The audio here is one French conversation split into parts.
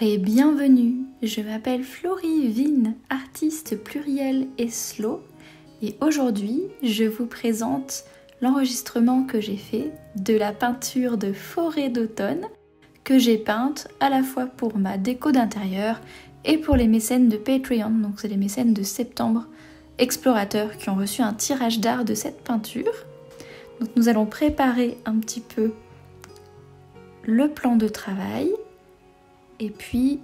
et bienvenue, je m'appelle Florie Vin, artiste pluriel et slow, et aujourd'hui je vous présente l'enregistrement que j'ai fait de la peinture de forêt d'automne que j'ai peinte à la fois pour ma déco d'intérieur et pour les mécènes de Patreon, donc c'est les mécènes de septembre explorateurs qui ont reçu un tirage d'art de cette peinture. Donc nous allons préparer un petit peu le plan de travail. Et puis,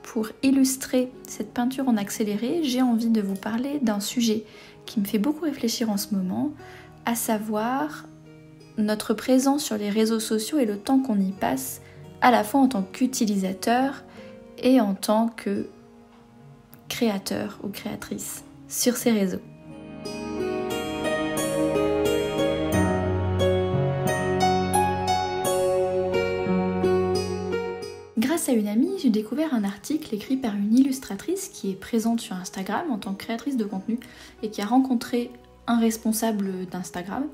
pour illustrer cette peinture en accéléré, j'ai envie de vous parler d'un sujet qui me fait beaucoup réfléchir en ce moment, à savoir notre présence sur les réseaux sociaux et le temps qu'on y passe, à la fois en tant qu'utilisateur et en tant que créateur ou créatrice sur ces réseaux. Grâce à une amie, j'ai découvert un article écrit par une illustratrice qui est présente sur Instagram en tant que créatrice de contenu et qui a rencontré un responsable d'Instagram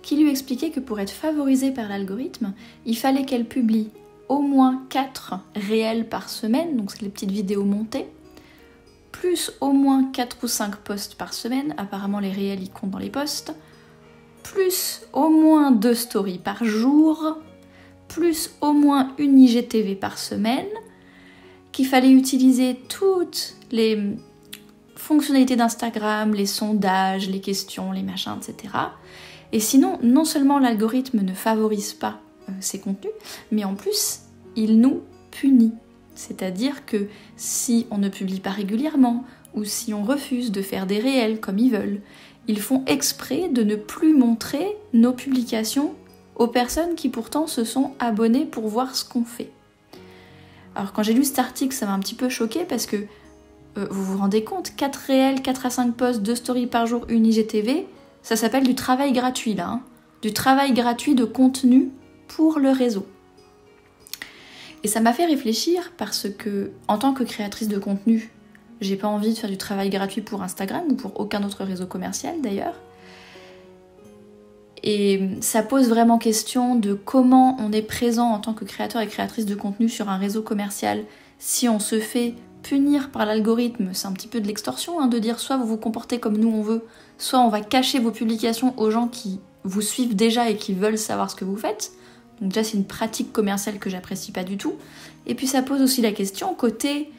qui lui expliquait que pour être favorisée par l'algorithme, il fallait qu'elle publie au moins 4 réels par semaine, donc c'est les petites vidéos montées, plus au moins 4 ou 5 posts par semaine, apparemment les réels y comptent dans les posts, plus au moins 2 stories par jour, plus au moins une IGTV par semaine, qu'il fallait utiliser toutes les fonctionnalités d'Instagram, les sondages, les questions, les machins, etc. Et sinon, non seulement l'algorithme ne favorise pas ces contenus, mais en plus, il nous punit. C'est-à-dire que si on ne publie pas régulièrement, ou si on refuse de faire des réels comme ils veulent, ils font exprès de ne plus montrer nos publications aux personnes qui pourtant se sont abonnées pour voir ce qu'on fait. Alors quand j'ai lu cet article, ça m'a un petit peu choquée parce que vous vous rendez compte, 4 réels, 4 à 5 posts, 2 stories par jour, une IGTV, ça s'appelle du travail gratuit là, hein. Du travail gratuit de contenu pour le réseau. Et ça m'a fait réfléchir parce que, en tant que créatrice de contenu, j'ai pas envie de faire du travail gratuit pour Instagram ou pour aucun autre réseau commercial d'ailleurs. Et ça pose vraiment question de comment on est présent en tant que créateur et créatrice de contenu sur un réseau commercial si on se fait punir par l'algorithme. C'est un petit peu de l'extorsion, hein, de dire soit vous vous comportez comme nous on veut, soit on va cacher vos publications aux gens qui vous suivent déjà et qui veulent savoir ce que vous faites. Donc déjà c'est une pratique commerciale que j'apprécie pas du tout. Et puis ça pose aussi la question côté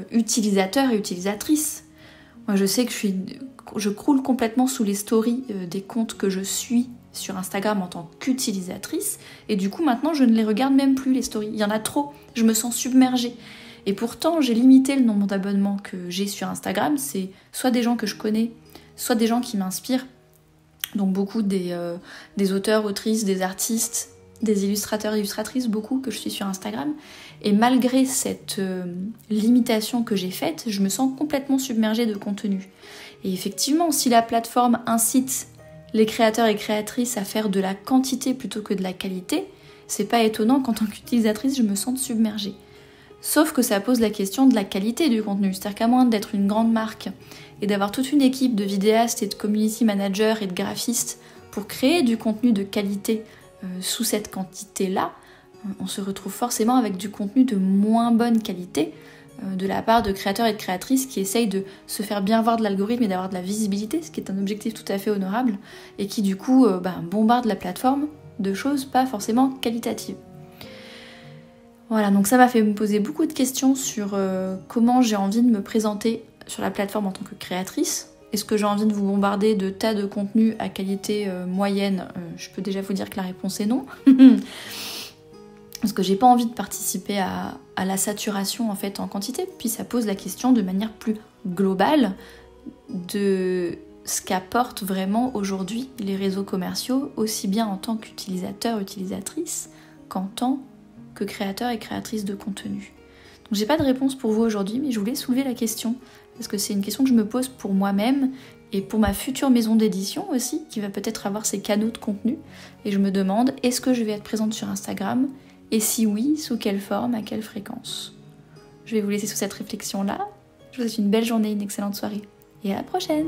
utilisateur et utilisatrice. Moi je sais que je croule complètement sous les stories des comptes que je suis sur Instagram en tant qu'utilisatrice et du coup maintenant je ne les regarde même plus les stories. Il y en a trop, je me sens submergée. Et pourtant j'ai limité le nombre d'abonnements que j'ai sur Instagram, c'est soit des gens que je connais, soit des gens qui m'inspirent. Donc beaucoup des auteurs, autrices, des artistes, des illustrateurs et illustratrices, beaucoup que je suis sur Instagram. Et malgré cette limitation que j'ai faite, je me sens complètement submergée de contenu. Et effectivement, si la plateforme incite les créateurs et créatrices à faire de la quantité plutôt que de la qualité, c'est pas étonnant qu'en tant qu'utilisatrice, je me sente submergée. Sauf que ça pose la question de la qualité du contenu. C'est-à-dire qu'à moins d'être une grande marque et d'avoir toute une équipe de vidéastes et de community managers et de graphistes pour créer du contenu de qualité sous cette quantité-là, on se retrouve forcément avec du contenu de moins bonne qualité de la part de créateurs et de créatrices qui essayent de se faire bien voir de l'algorithme et d'avoir de la visibilité, ce qui est un objectif tout à fait honorable, et qui du coup bombardent la plateforme de choses pas forcément qualitatives. Voilà, donc ça m'a fait me poser beaucoup de questions sur comment j'ai envie de me présenter sur la plateforme en tant que créatrice. Est-ce que j'ai envie de vous bombarder de tas de contenus à qualité moyenne? Je peux déjà vous dire que la réponse est non. Parce que j'ai pas envie de participer à la saturation en fait en quantité. Puis ça pose la question de manière plus globale de ce qu'apportent vraiment aujourd'hui les réseaux commerciaux, aussi bien en tant qu'utilisateur, utilisatrice, qu'en tant que créateur et créatrice de contenu. Donc j'ai pas de réponse pour vous aujourd'hui, mais je voulais soulever la question, parce que c'est une question que je me pose pour moi-même et pour ma future maison d'édition aussi, qui va peut-être avoir ses canaux de contenu. Et je me demande, est-ce que je vais être présente sur Instagram? Et si oui, sous quelle forme, à quelle fréquence? Je vais vous laisser sous cette réflexion-là. Je vous souhaite une belle journée, une excellente soirée. Et à la prochaine!